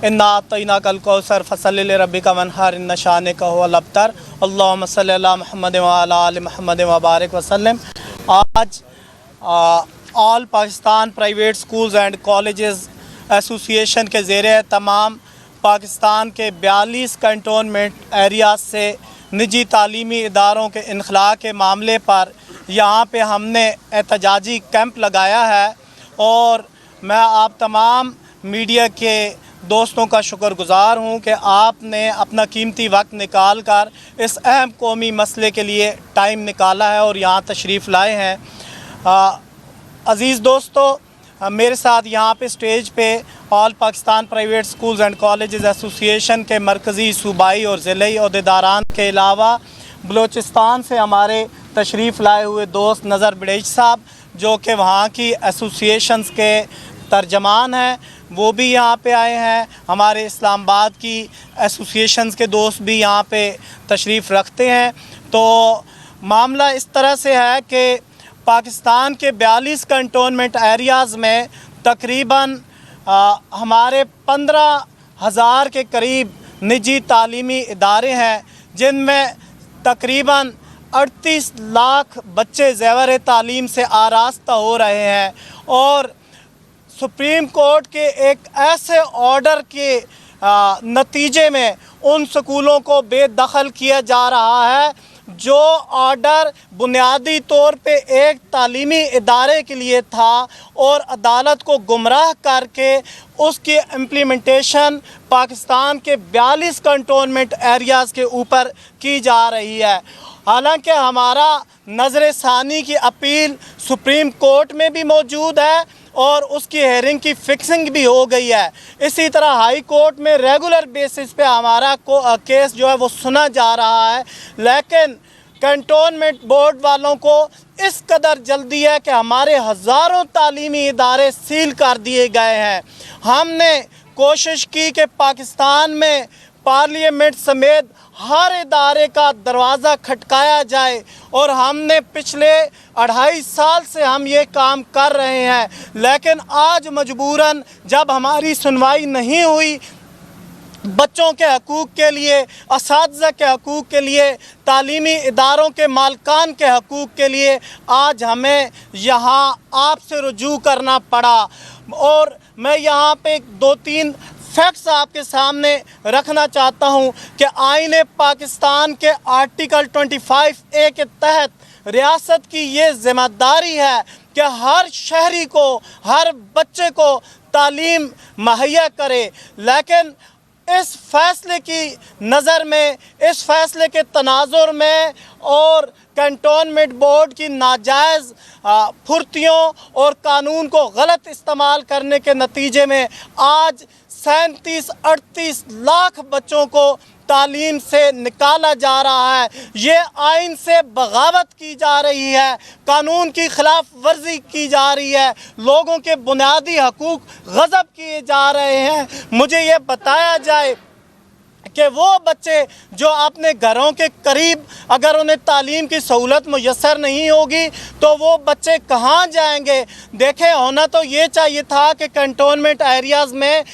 इन्ना अतैनाकल कौसर फसल्लि लिरब्बिका वन्हर इन्न शानिका हुवल अब्तर। अल्लाहुम्मा सल्लि अला मुहम्मद व अला आलि मुहम्मद व बारिक वसल्लम। आज all Pakistan private schools and colleges association के ज़ेरे तमाम पाकिस्तान के 42 कंटोनमेंट एरियाज से निजी तालीमी इदारों के इनखला के मामले पर यहाँ पे हमने एहतजाजी कैंप लगाया है और मैं आप तमाम मीडिया के दोस्तों का शुक्रगुज़ार हूँ कि आपने अपना कीमती वक्त निकाल कर इस अहम कौमी मसले के लिए टाइम निकाला है और यहाँ तशरीफ़ लाए हैं। अज़ीज़ दोस्तों, मेरे साथ यहाँ पे स्टेज पे all Pakistan private schools and colleges association के मरकज़ी, सूबाई और ज़िले अहदेदारान के अलावा बलूचिस्तान से हमारे तशरीफ़ लाए हुए दोस्त नज़र बड़ेज साहब, जो कि वहाँ की एसोसिएशंस के तर्जमान हैं, वो भी यहाँ पे आए हैं। हमारे इस्लामाबाद की एसोसिएशंस के दोस्त भी यहाँ पे तशरीफ़ रखते हैं। तो मामला इस तरह से है कि पाकिस्तान के 42 कंटोनमेंट एरियाज़ में तकरीबन हमारे 15,000 के करीब निजी तालीमी इदारे हैं, जिनमें तकरीबन 38 लाख बच्चे ज़ेवर तालीम से आरास्ता हो रहे हैं और सुप्रीम कोर्ट के एक ऐसे ऑर्डर के नतीजे में उन स्कूलों को बेदखल किया जा रहा है जो ऑर्डर बुनियादी तौर पे एक तालीमी इदारे के लिए था और अदालत को गुमराह करके उसकी इम्प्लीमेंटेशन पाकिस्तान के 42 कंटोनमेंट एरियाज़ के ऊपर की जा रही है। हालांकि हमारा नज़र सानी की अपील सुप्रीम कोर्ट में भी मौजूद है और उसकी हेयरिंग की फिक्सिंग भी हो गई है। इसी तरह हाई कोर्ट में रेगुलर बेसिस पे हमारा केस जो है वो सुना जा रहा है, लेकिन कंटोनमेंट बोर्ड वालों को इस कदर जल्दी है कि हमारे हज़ारों तालीमी इदारे सील कर दिए गए हैं। हमने कोशिश की कि पाकिस्तान में पार्लियामेंट समेत हर इदारे का दरवाज़ा खटकाया जाए और हमने पिछले 2.5 साल से हम ये काम कर रहे हैं, लेकिन आज मजबूरन जब हमारी सुनवाई नहीं हुई, बच्चों के हकूक़ के लिए, असातिज़ा के हकूक़ के लिए, तालीमी इदारों के मालकान के हकूक़ के लिए आज हमें यहाँ आपसे रुजू करना पड़ा। और मैं यहाँ पे 2-3 फैक्ट्स आपके सामने रखना चाहता हूँ कि आईन पाकिस्तान के आर्टिकल 25A के तहत रियासत की ये ज़िम्मेदारी है कि हर शहरी को, हर बच्चे को तालीम मुहैया करे, लेकिन इस फैसले की नज़र में, इस फैसले के तनाजुर में और कंटोनमेंट बोर्ड की नाजायज़ फुर्तियों और कानून को गलत इस्तेमाल करने के नतीजे में आज 37-38 लाख बच्चों को तालीम से निकाला जा रहा है। ये आइन से बगावत की जा रही है, कानून की खिलाफ वर्जी की जा रही है, लोगों के बुनियादी हकूक़ गज़ब किए जा रहे हैं। मुझे ये बताया जाए कि वो बच्चे जो अपने घरों के करीब अगर उन्हें तालीम की सहूलत मुयस्सर नहीं होगी तो वो बच्चे कहाँ जाएंगे। देखें, होना तो ये चाहिए था कि कंटोनमेंट एरियाज़ में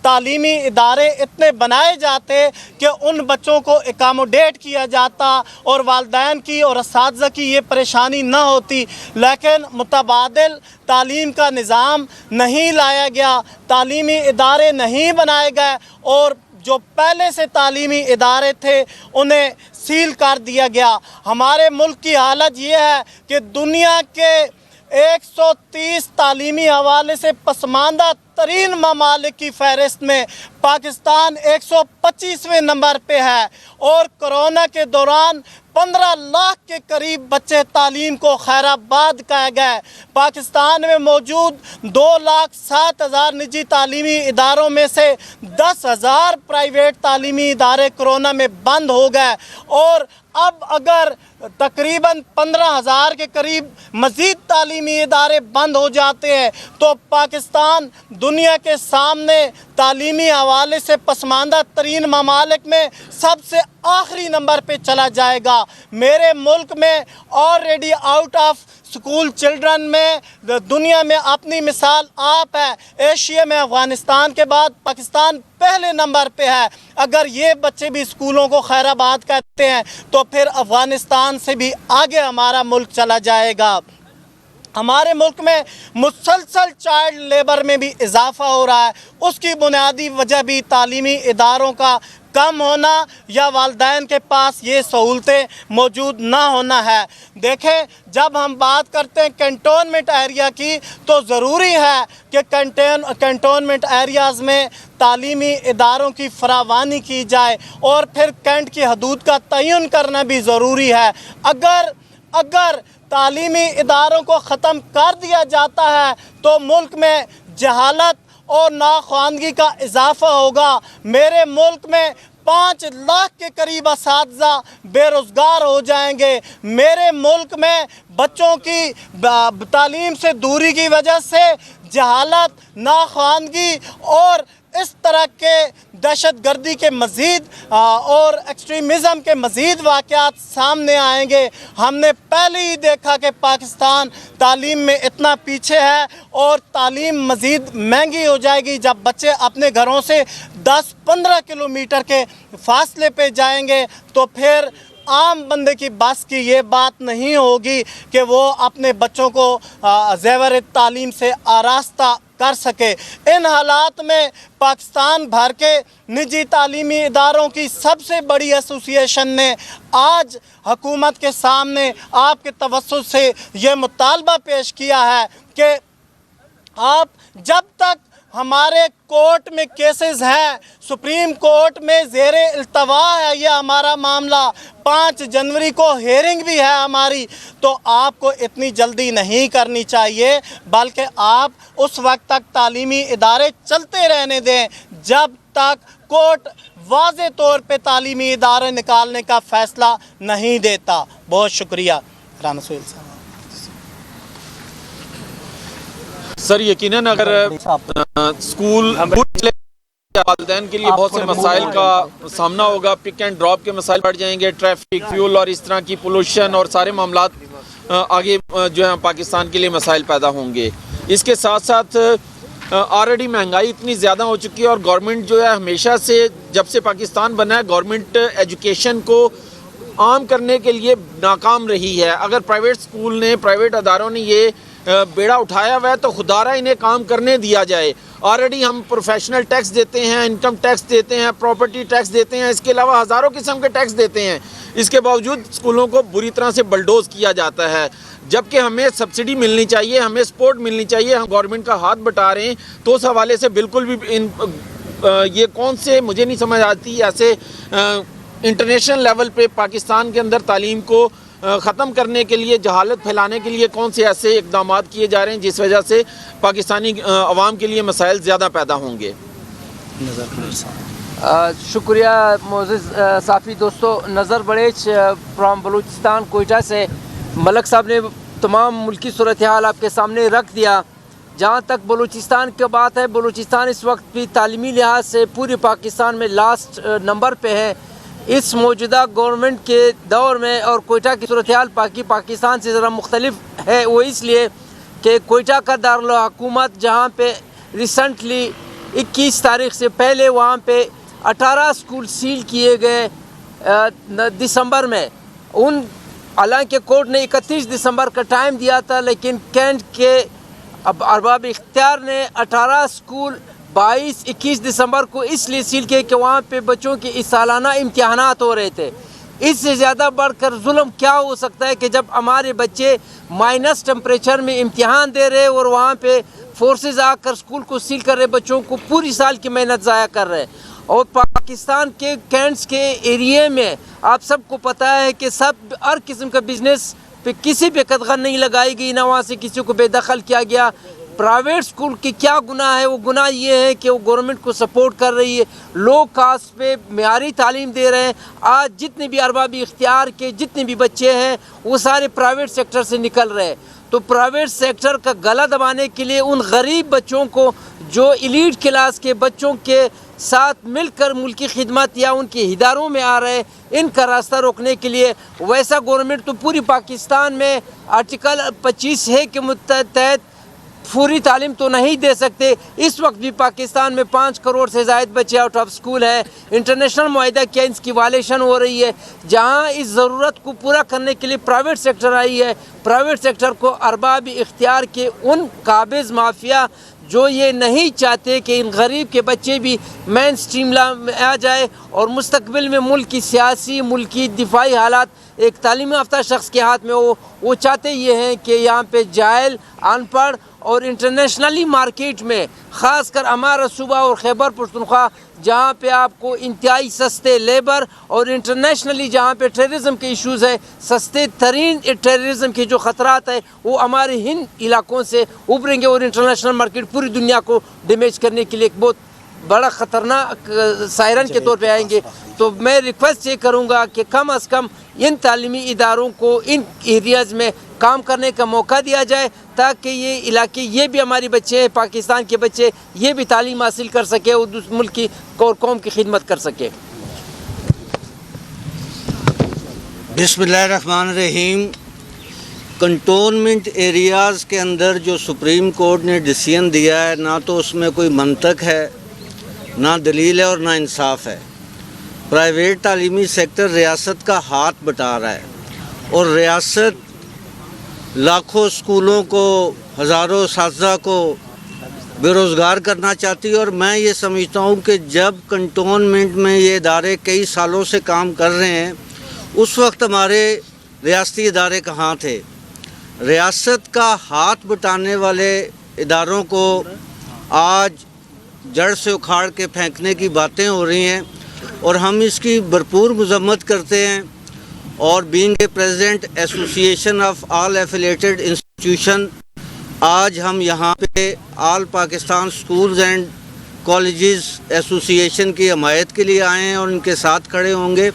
तालीमी इदारे इतने बनाए जाते कि उन बच्चों को एकामोडेट किया जाता और वालिदैन की और असातिज़ा की ये परेशानी ना होती, लेकिन मुतबादिल तालीम का निज़ाम नहीं लाया गया, तालीमी इदारे नहीं बनाए गए और जो पहले से तालीमी इदारे थे उन्हें सील कर दिया गया। हमारे मुल्क की हालत ये है कि दुनिया के 130 तालीमी हवाले से पसमानदा तरीन ममालिक की फहरिस्त में पाकिस्तान 125वें नंबर पे है और कोरोना के दौरान 15 लाख के करीब बच्चे तालीम को खैराबाद कहे गए। पाकिस्तान में मौजूद 2,07,000 निजी तालीमी इदारों में से 10,000 प्राइवेट तालीमी इदारे कोरोना में बंद हो गए और अब अगर तकरीबन 15,000 के करीब मज़ीद तालीमी इदारे बंद हो जाते हैं तो पाकिस्तान दुनिया के सामने तालीमी हवाले से पसमानदा तरीन ममालिक में सबसे आखिरी नंबर पे चला जाएगा। मेरे मुल्क में already out of school children में दुनिया में अपनी मिसाल आप है। एशिया में अफ़गानिस्तान के बाद पाकिस्तान पहले नंबर पे है। अगर ये बच्चे भी स्कूलों को खैराबाद कहते हैं तो फिर अफ़गानिस्तान से भी आगे हमारा मुल्क चला जाएगा। हमारे मुल्क में मुसलसल चाइल्ड लेबर में भी इजाफ़ा हो रहा है। उसकी बुनियादी वजह भी तालीमी इदारों का कम होना या वालिदैन के पास ये सहूलतें मौजूद ना होना है। देखें, जब हम बात करते हैं कैंटोनमेंट एरिया की तो ज़रूरी है कि कैंटोनमेंट एरियाज़ में तालीमी इदारों की फरावानी की जाए और फिर कैंट की हदूद का तयन करना भी ज़रूरी है। अगर तालीमी इदारों को ख़त्म कर दिया जाता है तो मुल्क में जहालत और नाख्वानगी का इजाफ़ा होगा। मेरे मुल्क में 5 लाख के करीब असातिज़ा बेरोज़गार हो जाएंगे। मेरे मुल्क में बच्चों की तालीम से दूरी की वजह से जहालत, नाख्वानगी और इस तरह के दहशत गर्दी के मज़ीद और एक्सट्रीमिज़म के मज़ीद वाक़यात सामने आएंगे। हमने पहले ही देखा कि पाकिस्तान तालीम में इतना पीछे है और तालीम मज़ीद महंगी हो जाएगी जब बच्चे अपने घरों से 10-15 किलोमीटर के फासले पे जाएंगे। तो फिर आम बंदे की बस की ये बात नहीं होगी कि वो अपने बच्चों को ज़ेवर तालीम से आरास्ता कर सके। इन हालात में पाकिस्तान भर के निजी तालीमी इदारों की सबसे बड़ी एसोसिएशन ने आज हुकूमत के सामने आपके तवज्जुह से ये मुतालबा पेश किया है कि आप जब तक हमारे कोर्ट में केसेस हैं, सुप्रीम कोर्ट में ज़ेरे इल्तवा है ये हमारा मामला, 5 जनवरी को हेयरिंग भी है हमारी, तो आपको इतनी जल्दी नहीं करनी चाहिए बल्कि आप उस वक्त तक तालीमी इदारे चलते रहने दें जब तक कोर्ट वाज़े तौर पे तालीमी इदारे निकालने का फ़ैसला नहीं देता। बहुत शुक्रिया। राना सुहेल साहब। सर, यकीनन अगर स्कूल वालिदैन के लिए बहुत से मसाइल का सामना होगा, पिक एंड ड्रॉप के मसाइल बढ़ जाएंगे, ट्रैफिक, फ्यूल और इस तरह की पोल्यूशन और सारे मामलात आगे जो है पाकिस्तान के लिए मसाइल पैदा होंगे। इसके साथ साथ ऑलरेडी महंगाई इतनी ज़्यादा हो चुकी है और गवर्नमेंट जो है हमेशा से जब से पाकिस्तान बना है गवर्नमेंट एजुकेशन को आम करने के लिए नाकाम रही है। अगर प्राइवेट स्कूल ने, प्राइवेट अदारों ने ये बेड़ा उठाया हुआ है तो खुदारा इन्हें काम करने दिया जाए। ऑलरेडी हम प्रोफेशनल टैक्स देते हैं, इनकम टैक्स देते हैं, प्रॉपर्टी टैक्स देते हैं, इसके अलावा हज़ारों किस्म के टैक्स देते हैं। इसके बावजूद स्कूलों को बुरी तरह से बलडोज़ किया जाता है, जबकि हमें सब्सिडी मिलनी चाहिए, हमें सपोर्ट मिलनी चाहिए। हम गवर्नमेंट का हाथ बटा रहे हैं तो उस हवाले से बिल्कुल भी ये कौन से मुझे नहीं समझ आती ऐसे इंटरनेशनल लेवल पे पाकिस्तान के अंदर तालीम को ख़त्म करने के लिए, जहालत फैलाने के लिए कौन से ऐसे इक़दाम किए जा रहे हैं जिस वजह से पाकिस्तानी अवाम के लिए मसाइल ज़्यादा पैदा होंगे। शुक्रिया मोअज़्ज़िज़ साफ़ी दोस्तों। नज़र बड़ेच फ्राम बलूचिस्तान कोयटा से मलक साहब ने तमाम मुल्की सूरत हाल आपके सामने रख दिया। जहाँ तक बलूचिस्तान की बात है, बलूचिस्तान इस वक्त भी तालीमी लिहाज से पूरे पाकिस्तान में लास्ट नंबर पे है। इस मौजूदा गवर्नमेंट के दौर में और कोयटा की सूरत हाल पाकिस्तान से ज़रा मुख्तलिफ है, वो इसलिए कि कोयटा का दारुल हुकूमत जहाँ पे रिसेंटली 21 तारीख से पहले वहाँ पे 18 स्कूल सील किए गए दिसंबर में। हालांकि कोर्ट ने 31 दिसंबर का टाइम दिया था, लेकिन कैंट के अरबाब इख्तियार ने 18 स्कूल 22-21 दिसंबर को इसलिए सील किए कि वहाँ पे बच्चों के इस सालाना इम्तिहानात हो रहे थे। इससे ज़्यादा बढ़कर जुल्म क्या हो सकता है कि जब हमारे बच्चे माइनस टेम्परेचर में इम्तिहान दे रहे और वहाँ पे फोर्सेस आकर स्कूल को सील कर रहे, बच्चों को पूरी साल की मेहनत ज़ाया कर रहे। और पाकिस्तान के कैंट्स के एरिए में आप सबको पता है कि सब हर किस्म का बिज़नेस पे किसी पे कदगन नहीं लगाई गई, ना वहाँ से किसी को बेदखल किया गया। प्राइवेट स्कूल की क्या गुनाह है? वो गुनाह ये है कि वो गवर्नमेंट को सपोर्ट कर रही है, लो कास्ट पे मेयारी तालीम दे रहे हैं। आज जितने भी अरबाबी इख्तियार के जितने भी बच्चे हैं वो सारे प्राइवेट सेक्टर से निकल रहे हैं। तो प्राइवेट सेक्टर का गला दबाने के लिए उन गरीब बच्चों को, जो एलीट क्लास के बच्चों के ساتھ مل کر ملکی خدمت یا ان کے اداروں میں آ رہے ان کا راستہ روکنے کے لیے، ویسا گورنمنٹ تو پوری پاکستان میں آرٹیکل 25 ہے کے تحت پوری تعلیم تو نہیں دے سکتے۔ اس وقت بھی پاکستان میں 5 کروڑ سے زائد بچے آؤٹ آف سکول ہیں۔ انٹرنیشنل معاہدہ کیا اس کی وائلیشن ہو رہی ہے، جہاں اس ضرورت کو پورا کرنے کے لیے پرائیویٹ سیکٹر آئی ہے۔ پرائیویٹ سیکٹر کو ارباب اختیار کے ان قابض مافیا جو یہ نہیں چاہتے کہ ان غریب کے بچے بھی مین سٹریم میں آ جائے اور مستقبل میں ملک کی سیاسی، ملکی دفاعی حالات ایک تعلیم یافتہ شخص کے ہاتھ میں ہو، وہ چاہتے یہ ہیں کہ یہاں پہ جاہل، ان پڑھ اور انٹرنیشنلی مارکیٹ میں خاص کر ہمارا صوبہ اور خیبر پختونخوا جہاں پہ آپ کو انتہائی سستے لیبر اور انٹرنیشنلی جہاں پہ ٹیررزم کے ایشوز ہے، سستے ترین ٹیررزم کے جو خطرات ہیں وہ ہمارے ہند علاقوں سے ابھریں گے اور انٹرنیشنل مارکیٹ پوری دنیا کو ڈیمیج کرنے کے لیے ایک بہت بڑا خطرناک سائرن کے طور پہ آئیں گے۔ تو میں ریکویسٹ یہ کروں گا کہ کم از کم ان تعلیمی اداروں کو ان ایریاز میں کام کرنے کا موقع دیا جائے تاکہ یہ علاقے، یہ بھی ہماری بچے ہیں، پاکستان کے بچے، یہ بھی تعلیم حاصل کر سکے اور ملک کی اور قوم کی خدمت کر سکے۔ بسم اللہ الرحمن الرحیم۔ کنٹونمنٹ ایریاز کے اندر جو سپریم کورٹ نے ڈیسیژن دیا ہے، نہ تو اس میں کوئی منطق ہے، نہ دلیل ہے اور نہ انصاف ہے۔ پرائیویٹ تعلیمی سیکٹر ریاست کا ہاتھ بٹا رہا ہے اور ریاست لاکھوں اسکولوں کو، ہزاروں اساتذہ کو بے روزگار کرنا چاہتی ہے، اور میں یہ سمجھتا ہوں کہ جب کنٹونمنٹ میں یہ ادارے کئی سالوں سے کام کر رہے ہیں، اس وقت ہمارے ریاستی ادارے کہاں تھے؟ ریاست کا ہاتھ بٹانے والے اداروں کو آج جڑ سے اکھاڑ کے پھینکنے کی باتیں ہو رہی ہیں اور ہم اس کی بھرپور مذمت کرتے ہیں۔ اور being a president association of all affiliated institution, آج ہم یہاں پہ all Pakistan schools and colleges association کی حمایت کے لیے آئے ہیں اور ان کے ساتھ کھڑے ہوں گے،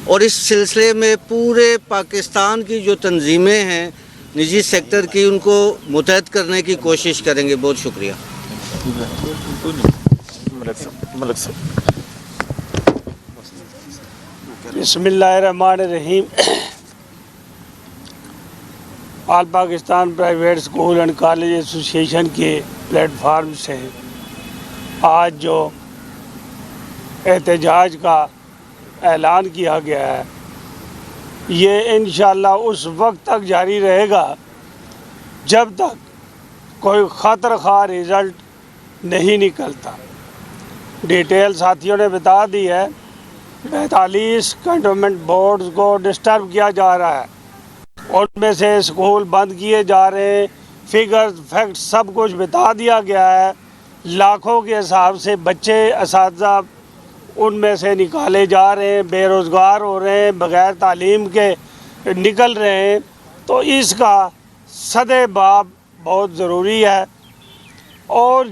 اور اس سلسلے میں پورے پاکستان کی جو تنظیمیں ہیں نجی سیکٹر کی، ان کو متحد کرنے کی کوشش کریں گے۔ بہت شکریہ۔ بسم اللہ الرحمن الرحیم۔ All Pakistan private school and college association کے پلیٹ فارم سے آج جو احتجاج کا اعلان کیا گیا ہے، یہ انشاءاللہ اس وقت تک جاری رہے گا جب تک کوئی خاطر خواہ رزلٹ نہیں نکلتا۔ ڈیٹیل ساتھیوں نے بتا دی ہے۔ 42 کنٹونمنٹ بورڈز کو ڈسٹرب کیا جا رہا ہے، ان میں سے اسکول بند کیے جا رہے ہیں۔ فگرز، فیکٹس سب کچھ بتا دیا گیا ہے۔ لاکھوں کے حساب سے بچے، اساتذہ ان میں سے نکالے جا رہے ہیں، بے روزگار ہو رہے ہیں، بغیر تعلیم کے نکل رہے ہیں۔ تو اس کا سدِ باب بہت ضروری ہے، اور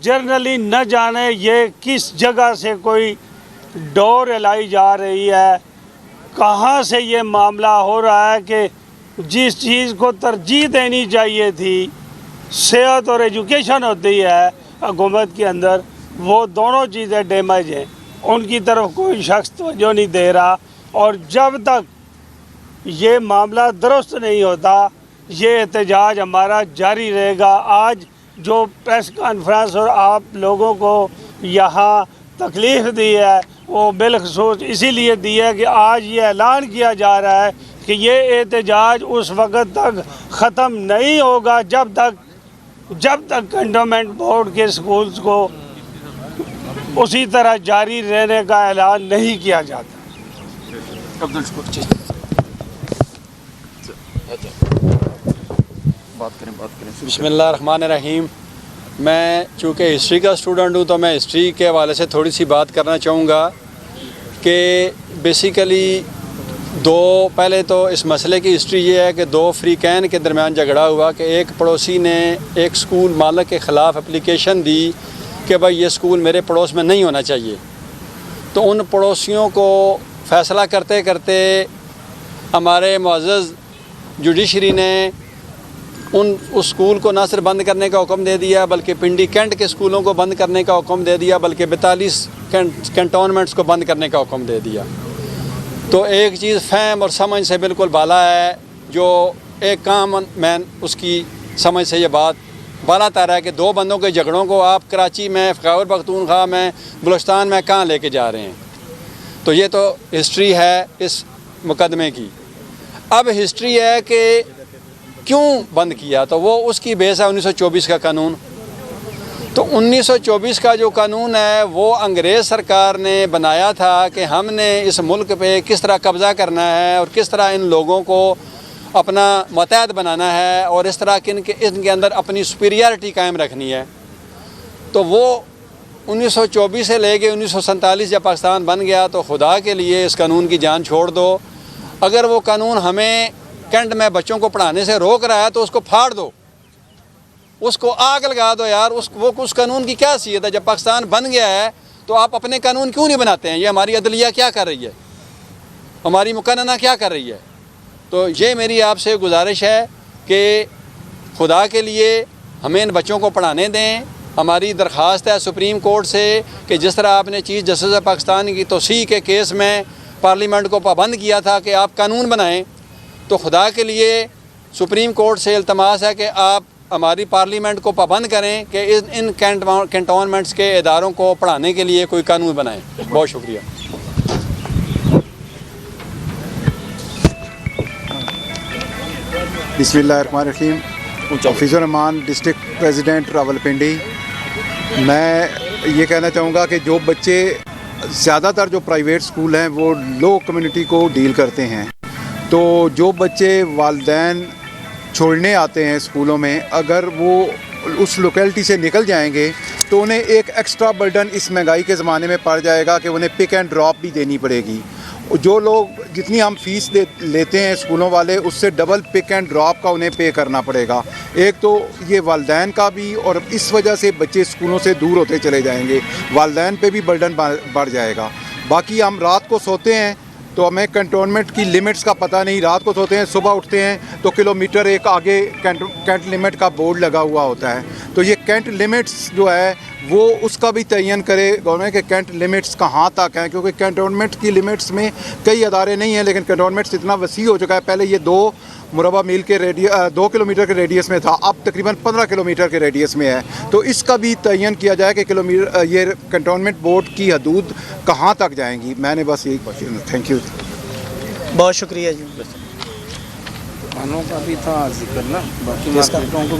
جنرلی نہ جانے یہ کس جگہ سے کوئی ڈور ہلائی جا رہی ہے، کہاں سے یہ معاملہ ہو رہا ہے کہ جس چیز کو ترجیح دینی چاہیے تھی، صحت اور ایجوکیشن ہوتی ہے حکومت کے اندر، وہ دونوں چیزیں ڈیمیج ہیں، ان کی طرف کوئی شخص توجہ نہیں دے رہا۔ اور جب تک یہ معاملہ درست نہیں ہوتا، یہ احتجاج ہمارا جاری رہے گا۔ آج جو پریس کانفرنس اور آپ لوگوں کو یہاں تکلیف دی ہے، وہ بالخصوص اسی لیے دی ہے کہ آج یہ اعلان کیا جا رہا ہے کہ یہ احتجاج اس وقت تک ختم نہیں ہوگا جب تک کنٹونمنٹ بورڈ کے سکولز کو اسی طرح جاری رہنے کا اعلان نہیں کیا جاتا۔ بسم اللہ الرحمن الرحیم۔ میں چونکہ ہسٹری کا اسٹوڈنٹ ہوں تو میں ہسٹری کے حوالے سے تھوڑی سی بات کرنا چاہوں گا کہ بیسیکلی پہلے تو اس مسئلے کی ہسٹری یہ ہے کہ 2 فریقین کے درمیان جھگڑا ہوا کہ ایک پڑوسی نے ایک سکول مالک کے خلاف اپلیکیشن دی کہ بھائی یہ سکول میرے پڑوس میں نہیں ہونا چاہیے۔ تو ان پڑوسیوں کو فیصلہ کرتے کرتے ہمارے معزز جوڈیشری نے उस स्कूल को ना सिर्फ बंद करने का हुक्म दे दिया बल्कि पिंडी कैंट के स्कूलों को बंद करने का हुक्म दे दिया, बल्कि 42 कैंटोनमेंट्स को बंद करने का हुक्म दे दिया। तो एक चीज़ फहम और समझ से बिल्कुल बाला है, जो एक कॉमन मैन उसकी समझ से ये बात बाला तारा है कि दो बंदों के झगड़ों को आप कराची में, खैबर पख्तूनख्वा में, बलूचिस्तान में कहाँ लेके जा रहे हैं। तो ये तो हिस्ट्री है इस मुकदमे की। अब हिस्ट्री है कि क्यों बंद किया, तो वो उसकी बेस है 1924 का कानून। तो 1924 का जो कानून है वो अंग्रेज़ सरकार ने बनाया था कि हमने इस मुल्क पे किस तरह कब्ज़ा करना है और किस तरह इन लोगों को अपना मतहत बनाना है और इस तरह कि इनके अंदर अपनी सुपीरियरिटी कायम रखनी है। तो वो 1924 से लेके 1947 जब पाकिस्तान बन गया, तो खुदा के लिए इस कानून की जान छोड़ दो। अगर वो कानून हमें कैंट में बच्चों को पढ़ाने से रोक रहा है तो उसको फाड़ दो, उसको आग लगा दो यार। उस कानून की क्या हैसियत है? जब पाकिस्तान बन गया है तो आप अपने कानून क्यों नहीं बनाते हैं? ये हमारी अदलिया क्या कर रही है, हमारी मुकन्ना क्या कर रही है? तो ये मेरी आपसे गुजारिश है कि खुदा के लिए हमें इन बच्चों को पढ़ाने दें। हमारी दरख्वास्त है सुप्रीम कोर्ट से कि जिस तरह आपने चीफ जस्टिस ऑफ पाकिस्तान की तोसी के केस में पार्लियामेंट को पाबंद किया था कि आप कानून बनाएं, तो खुदा के लिए सुप्रीम कोर्ट से इल्तमास है कि आप हमारी पार्लियामेंट को पाबंद करें कि इन कैंटोनमेंट्स के इदारों को पढ़ाने के लिए कोई कानून बनाएं। बहुत शुक्रिया। बिस्मिल्लाहिर्रहमानिर्रहीम। हफीज़ुर रहमान, डिस्ट्रिक्ट प्रेसिडेंट रावलपिंडी। मैं ये कहना चाहूँगा कि जो बच्चे ज़्यादातर जो प्राइवेट स्कूल हैं वो लो कम्युनिटी को डील करते हैं, तो जो बच्चे वालिदैन छोड़ने आते हैं स्कूलों में, अगर वो उस लोकेलिटी से निकल जाएंगे तो उन्हें एक एक्स्ट्रा बर्डन इस महंगाई के ज़माने में पड़ जाएगा कि उन्हें पिक एंड ड्रॉप भी देनी पड़ेगी। जो लोग जितनी हम फ़ीस लेते हैं स्कूलों वाले, उससे डबल पिक एंड ड्रॉप का उन्हें पे करना पड़ेगा। एक तो ये वालिदैन का भी, और इस वजह से बच्चे स्कूलों से दूर होते चले जाएंगे, वालिदैन पे भी बर्डन बढ़ जाएगा। बाकी हम रात को सोते हैं तो हमें कंटोनमेंट की लिमिट्स का पता नहीं। रात को सोते हैं, सुबह उठते हैं तो किलोमीटर एक आगे कैंट लिमिट का बोर्ड लगा हुआ होता है। तो ये कैंट लिमिट्स जो है वो उसका भी तयन करे गवर्नमेंट के कैंट लिमिट्स कहाँ तक हैं, क्योंकि कैंटोनमेंट की लिमिट्स में कई अदारे नहीं हैं, लेकिन कैंटोनमेंट्स इतना वसी हो चुका है। पहले ये 2 मुरबा मील के 2 किलोमीटर के रेडियस में था, अब तकरीबन 15 किलोमीटर के रेडियस में है। तो इसका भी तयन किया जाए कि किलोमीटर ये कैंटोनमेंट बोर्ड की हदूद कहाँ तक जाएंगी। मैंने बस यही क्वेश्चन। थैंक यू, बहुत शुक्रिया जी। खानों का भी था जिक्र ना, बाकी मार्केटों को